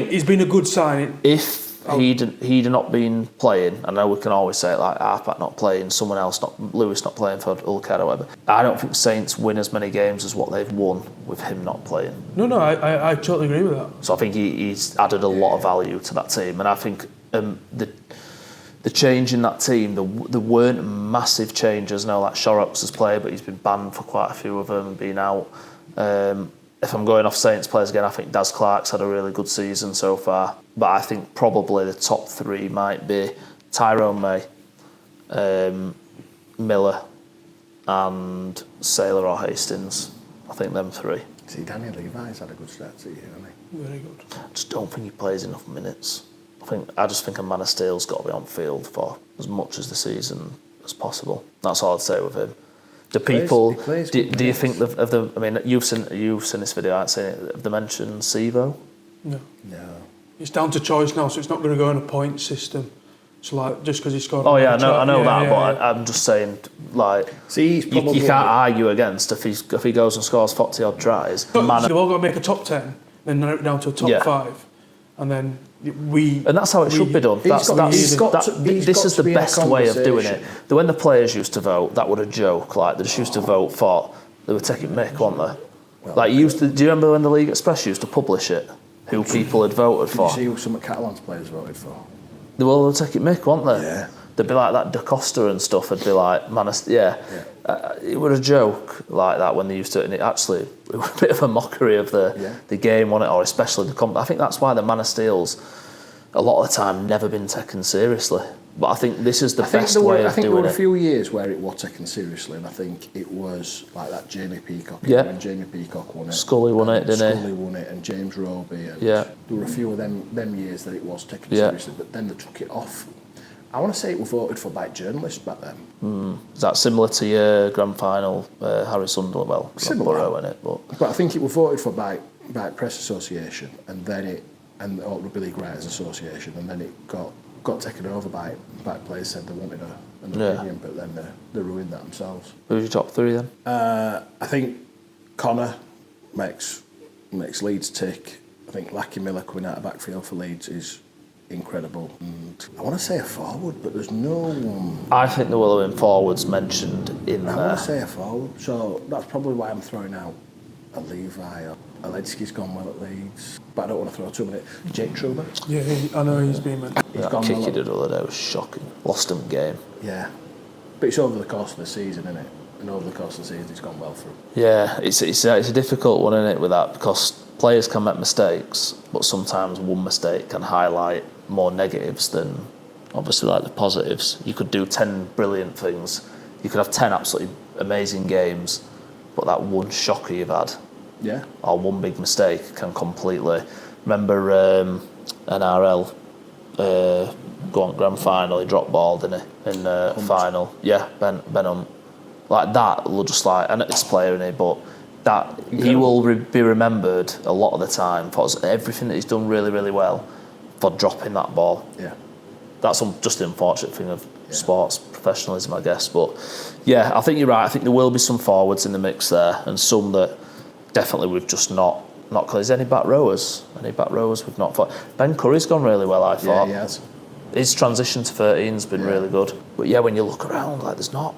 He's been a good signing. If he'd not been playing, I know we can always say it like Arpat not playing, someone else Lewis not playing for Ulker or whatever. I don't think Saints win as many games as what they've won with him not playing. No, I totally agree with that. So I think he's added a lot of value to that team, and I think the change in that team, there weren't massive changes. No, like Shorrocks has played, but he's been banned for quite a few of them and been out. If I'm going off Saints players again, I think Daz Clark's had a really good season so far. But I think probably the top three might be Tyrone May, Miller, and Sailor or Hastings. I think them three. See, Daniel Levi's had a good start to the year, hasn't he? Very good. I just don't think he plays enough minutes. I just think a Man of Steel's got to be on field for as much as the season as possible. That's all I'd say with him. Do you think of the? I mean, you've seen this video. I've seen it. Have they mentioned Sivo? No. It's down to choice now, so it's not going to go in a point system. So like, just because he scored. Oh yeah, I know that, but I'm just saying, like, see, you can't argue against if he goes and scores 40 odd tries. But they've all got to make a top 10, then narrow it down to a top 5, and then and that's how it should be done. This is the best way of doing it. When the players used to vote, that was a joke. Like they just used to vote for. They were taking mick, weren't they? Like do you remember when the League Express used to publish it? Who people had voted for? Did you see who some of Catalan's players voted for? Well, they were taking mick, weren't they? Yeah. There'd be like that Da Costa and stuff. It'd be like, it was a joke like that when they used to, and it was a bit of a mockery of the game, wasn't it? Or especially I think that's why the Man of Steel's a lot of the time never been taken seriously. But I think this is the best way of doing it. I think there were a few years where it was taken seriously, and I think it was like that Jamie Peacock. When Jamie Peacock won it. Scully won it, didn't he? Scully won it, and James Roby. And there were a few of them years that it was taken seriously, but then they took it off. I want to say it was voted for by journalists back then. Is that similar to your grand final, Harry Sunderland? Well, similar, Borough in it, but I think it was voted for by Press Association, and then and the Rugby League Writers Association, and then it got taken over by players said they wanted an opinion, but then they ruined that themselves. Who's your top three then? I think Conor makes Leeds tick. I think Lackey Miller coming out of backfield for Leeds is incredible. And I want to say a forward, but there's no one. I think there will have been forwards mentioned in there. I want to say a forward, so that's probably why I'm throwing out a Levi or Aledski's gone well at Leeds, but I don't want to throw too many. Jake Truman. Yeah, I know he's been mentioned. That kick he did the other day was shocking. Lost him game. Yeah, but it's over the course of the season, isn't it? And over the course of the season, it's gone well for him. Yeah, it's a difficult one, isn't it, with that, because players can make mistakes, but sometimes one mistake can highlight more negatives than obviously like the positives. You could do 10 brilliant things. You could have 10 absolutely amazing games, but that one shocker you've had, or one big mistake can completely. Remember NRL go on grand final, he dropped ball, didn't he? In final. Yeah, Ben like that will just like, and it's player in it, but that he will be remembered a lot of the time for everything that he's done really, really well for dropping that ball. Yeah. That's just the unfortunate thing of sports professionalism, I guess. But yeah, I think you're right. I think there will be some forwards in the mix there, and some that definitely we've just not because any back rowers we've not fought. Ben Curry's gone really well, I thought. Yeah, he has. His transition to 13's been really good. But yeah, when you look around, like there's not.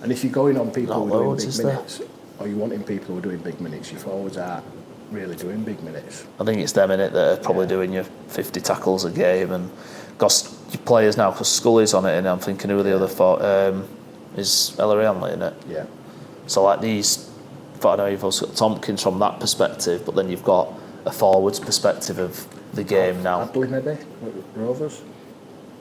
And if you're going on people who are doing loads, big minutes, or you're wanting people who are doing big minutes, your forwards are really doing big minutes. I think it's them in it that are probably doing your 50 tackles a game, and got your players now, because Scully's on it, and I'm thinking who are the other is Ellery Hanley in it. Yeah. So like these, I know you've also got Tompkins from that perspective, but then you've got a forwards perspective of the game now. Adley maybe, Rovers.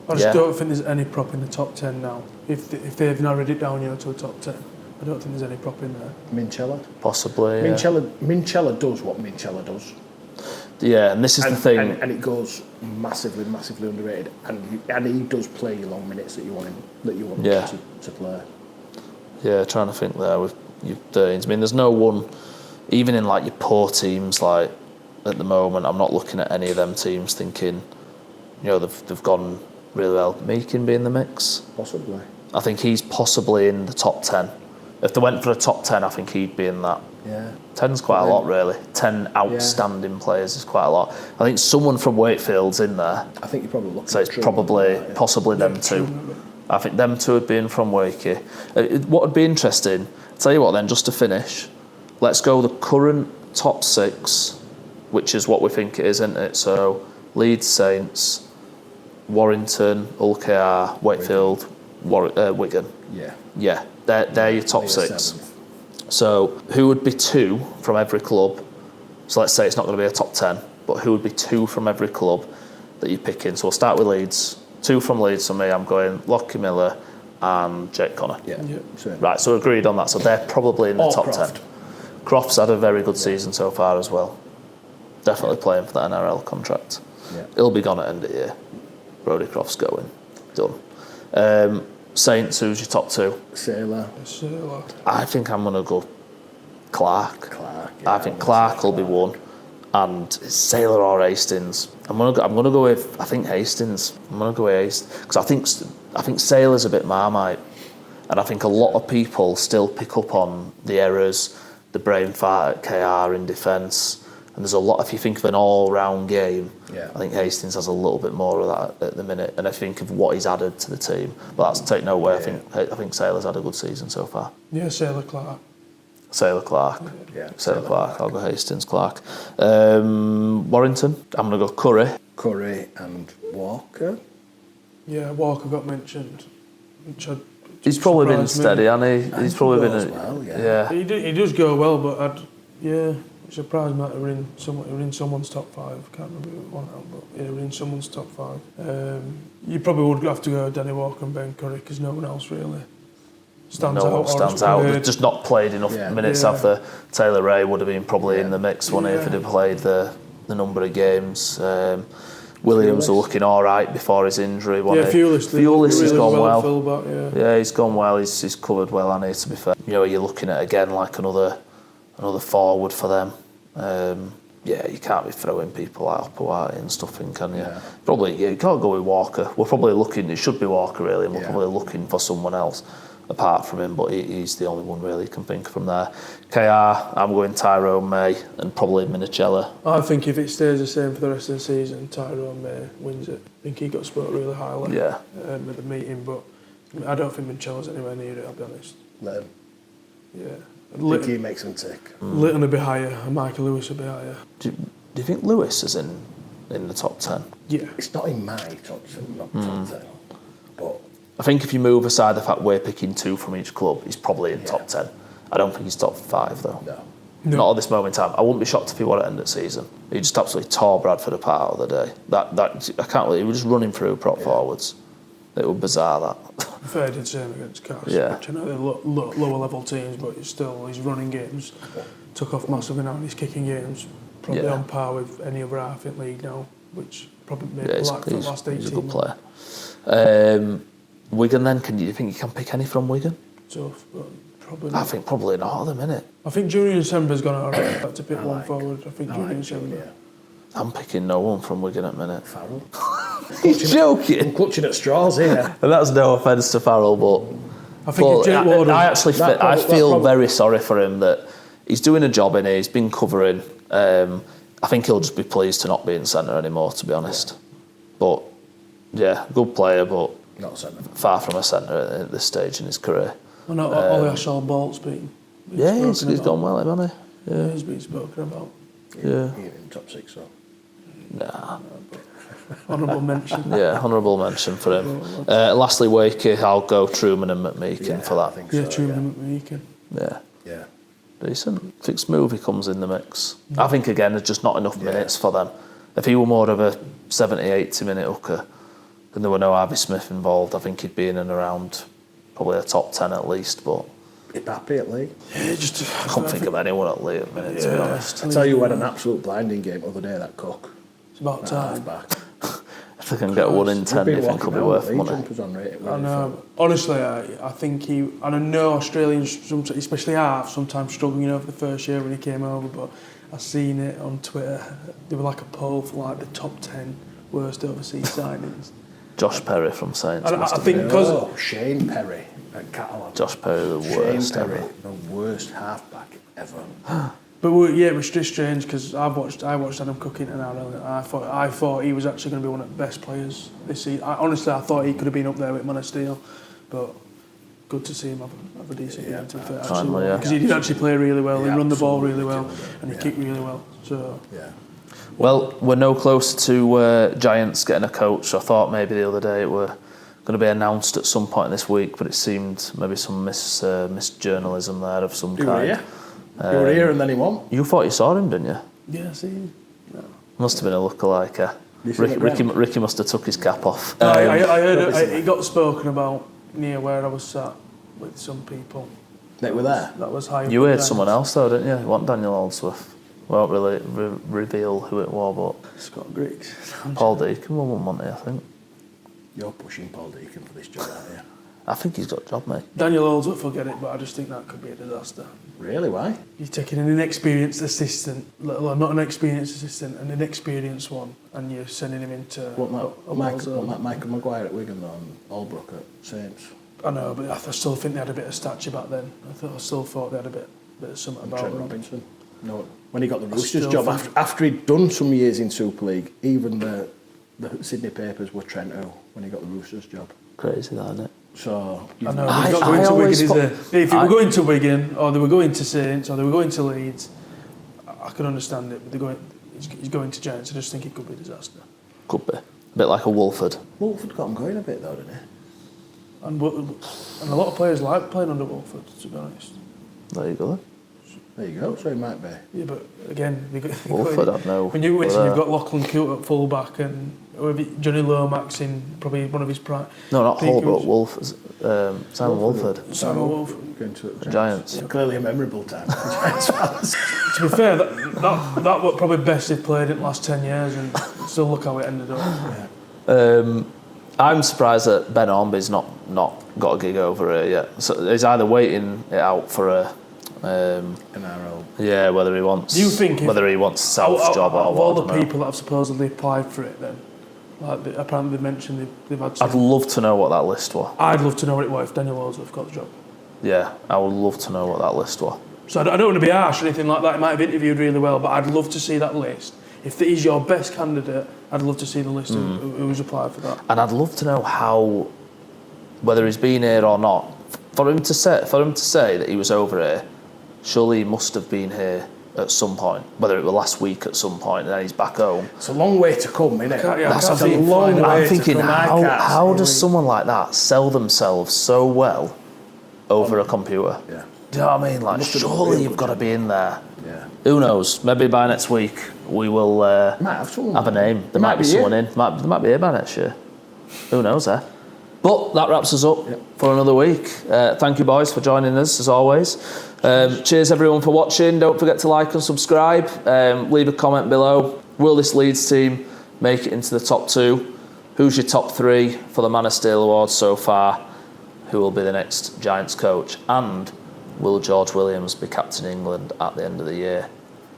I just don't think there's any prop in the top 10 now. If they've narrowed it down, to a top 10, I don't think there's any prop in there. Minchella? Possibly. Minchella does what Minchella does. Yeah, and this is the thing. And it goes massively, massively underrated. And he does play your long minutes that you want him to play. Yeah, trying to think there with your 13s. I mean, there's no one, even in like your poor teams, like at the moment, I'm not looking at any of them teams thinking, they've gone really well. Meakin be in the mix? Possibly. I think he's possibly in the top 10. If they went for a top 10, I think he'd be in that. Yeah. 10's quite a lot, really. 10 outstanding players is quite a lot. I think someone from Wakefield's in there. I think you're probably looking so it's possibly them two. I think them two would be in from Wakey. What would be interesting, I'll tell you what then, just to finish, let's go the current top 6, which is what we think it is, isn't it? So Leeds, Saints, Warrington, Hull KR, Wakefield, Wigan. Yeah. Yeah, they're your top 6. So who would be 2 from every club? So let's say it's not going to be a top 10, but who would be 2 from every club that you're picking? So we'll start with Leeds. 2 from Leeds for me, I'm going Lockie Miller and Jake Conor. Yeah. Right, so agreed on that. So they're probably in the top Croft. 10. Croft's had a very good season so far as well. Definitely playing for that NRL contract. Yeah. He'll be gone at end of year. Brodie Croft's going. Done. Saints, who's your top 2? Sailor. I think I'm going to go Clark. Yeah, I think Clark will be 1. And it's Sailor or Hastings. I'm going to go with, I think, Hastings. I'm going to go with Hastings. Because I think Sailor's a bit Marmite. And I think a lot of people still pick up on the errors, the brain fart at KR in defence. And there's a lot, if you think of an all-round game, I think Hastings has a little bit more of that at the minute. And I think of what he's added to the team. But that's to take no way. I think Sailor's had a good season so far. Yeah, Sailor Clark. Sailor Clark. Yeah. Sailor Clark. I'll go Hastings Clark. Warrington. I'm going to go Curry. Curry and Walker. Yeah, Walker got mentioned. He's probably been steady, hasn't he? He's probably been. Yeah. He does go well, but it surprised me that we were in someone's top 5. I can't remember who it was now, but yeah, we're in someone's top 5. You probably would have to go Danny Walker and Ben Curry because no one else really stands out. No one stands out. They've just not played enough minutes after. Taylor Ray would have been probably in the mix, wouldn't he, if he'd have played the number of games. Williams are looking all right before his injury. Fewless has gone well. Yeah, he's gone well. He's covered well, hasn't he, to be fair. You're looking at again like another forward for them. You can't be throwing people like Opawati and stuff in, can you? Yeah. Probably, you can't go with Walker. We're probably looking, it should be Walker really, and we're probably looking for someone else apart from him, but he's the only one really you can think from there. KR, I'm going Tyrone May and probably Minichella. I think if it stays the same for the rest of the season, Tyrone May wins it. I think he got spoke really highly at the meeting, but I don't think Minichella's anywhere near it, I'll be honest. Let him. Yeah. I think he makes him tick. Litton will be higher and Michael Lewis will be higher. Do you think Lewis is in the top 10? Yeah. It's not in my top 10, top 10. But I think if you move aside the fact we're picking 2 from each club, he's probably in top 10. I don't think he's top 5 though. No. Not at this moment in time. I wouldn't be shocked if he were at the end of the season. He just absolutely tore Bradford apart the other day. That I can't believe he was just running through prop forwards. It was bizarre that. Fair did same against Cass. Yeah. Which I know they're lower level teams, but his running games took off massively now, and his kicking games probably on par with any other half in league now, which probably made it lack for the last 18 He's a good months. player. Wigan then, do you think you can pick any from Wigan? Tough, but probably I not. think probably not at the minute. I think Julian Sember's gone alright. Back to pick one forward. I think Julian Sember. I'm picking no one from Wigan at the minute. Farrell. He's joking. I'm clutching at straws here. And that's no offence to Farrell, but I think if Jake Ward I feel very sorry for him that he's doing a job in here. He's been covering. I think he'll just be pleased to not be in centre anymore, to be honest. But yeah, good player, but not centre. Far from a centre at this stage in his career. I know Ollie Ashall Bolt's been. He's gone well, hasn't he? Yeah, he's been spoken about. Yeah. He's in top 6, so. Nah. Honourable mention. Yeah, honourable mention for him. Lastly, Wakey, I'll go Truman and McMeekin for that. I think Truman and McMeekin. Yeah. Decent. Fix Movie comes in the mix. I think again there's just not enough minutes for them. If he were more of a 70, 80 minute hooker and there were no Harvey Smith involved, I think he'd be in and around probably a top 10 at least, but happy at League. Yeah, I can't think of anyone at League at the minute, to be honest. I tell you, we had an absolute blinding game the other day, that Cook. It's about time. Back. If they can get 1 in 10, do you think it'll be worth money? I know. Honestly, I think and I know Australians, especially half, sometimes struggling over the first year when he came over, but I've seen it on Twitter. They were like a poll for like the top 10 worst overseas signings. Josh Perry from Saints. I think because Shane Perry at Catalan. Josh Perry, the worst Shane Perry, ever. the worst halfback ever. But it was just strange because I watched Adam Cook internationally. I thought he was actually going to be one of the best players this season. Honestly, I thought he could have been up there with Monastir, but good to see him have a decent game to be fair, actually, because he did actually play really well. He run the ball really well, and he kicked really well. So Well, we're no closer to Giants getting a coach. I thought maybe the other day it were going to be announced at some point this week, but it seemed maybe some misjournalism there of some kind. You were here and then he won. You thought you saw him, didn't you? yeah, see. No. Must have been a lookalike. Ricky must have took his cap off. I heard it got spoken about near where I was sat with some people. They were there. That was high. You heard someone else though, didn't you? It wasn't Daniel Oldsworth. We won't really reveal who it was, but Scott Griggs. Paul Deacon won money, I think. You're pushing Paul Deacon for this job, aren't you? I think he's got a job, mate. Daniel Oldsworth will get it, but I just think that could be a disaster. Really? Why? You're taking an inexperienced assistant, let alone not an experienced assistant, an inexperienced one, and you're sending him into Michael Maguire at Wigan though, and Albrook at Saints. I know, but I still think they had a bit of stature back then. I still thought they had a bit of something about Trent them. Robinson. No, when he got the Roosters job after he'd done some years in Super League, even the Sydney papers were Trent when he got the Roosters job. Crazy, that, isn't it? So I know. He's not going to Wigan, is there? If he were going to Wigan, or they were going to Saints, or they were going to Leeds, I could understand it. But he's going to Giants. I just think it could be a disaster. Could be. A bit like a Wolford. Wolford got him going a bit though, didn't he? And a lot of players like playing under Wolford, to be honest. There you go then. There you go, so he might be. Yeah, but again, Wolford, I'd know. When you've got Lachlan Coote at full-back and Johnny Lomax in probably one of his prime. No, not Holbrook, Wolford. Simon Wolford. Simon Wolford. Going to The Giants. Yeah, clearly a memorable time for the Giants fans. To be fair, that was probably best they've played in the last 10 years, and still look how it ended up. Yeah. I'm surprised that Ben Hornby's not got a gig over here yet. So he's either waiting it out for a NRL. Yeah, whether he wants. Do you think whether he wants a South job or of what? all the people that have supposedly applied for it, then apparently they mentioned they've had. I'd love to know what that list was. I'd love to know what it was if Daniel Holdsworth got the job. Yeah, I would love to know what that list was. So I don't want to be harsh or anything like that. He might have interviewed really well, but I'd love to see that list. If he's your best candidate, I'd love to see the list of who's applied for that. And I'd love to know whether he's been here or not. For him to say that he was over here, surely he must have been here at some point, whether it were last week at some point, and then he's back home. It's a long way to come, isn't it? That's a long way I'm thinking, to come. how does someone like that sell themselves so well over a computer? Yeah. Do you know what I mean? Like, surely you've got to be in there. Yeah. Who knows? Maybe by next week we will have a name. There might be someone in. There might be here by next year. Who knows, eh? But that wraps us up for another week. Thank you, boys, for joining us, as always. Cheers, everyone, for watching. Don't forget to like and subscribe. Leave a comment below. Will this Leeds team make it into the top 2? Who's your top 3 for the Man of Steel Awards so far? Who will be the next Giants coach? And will George Williams be captain England at the end of the year?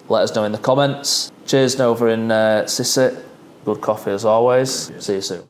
Let us know in the comments. Cheers over in Sisset. Good coffee as always. See you soon.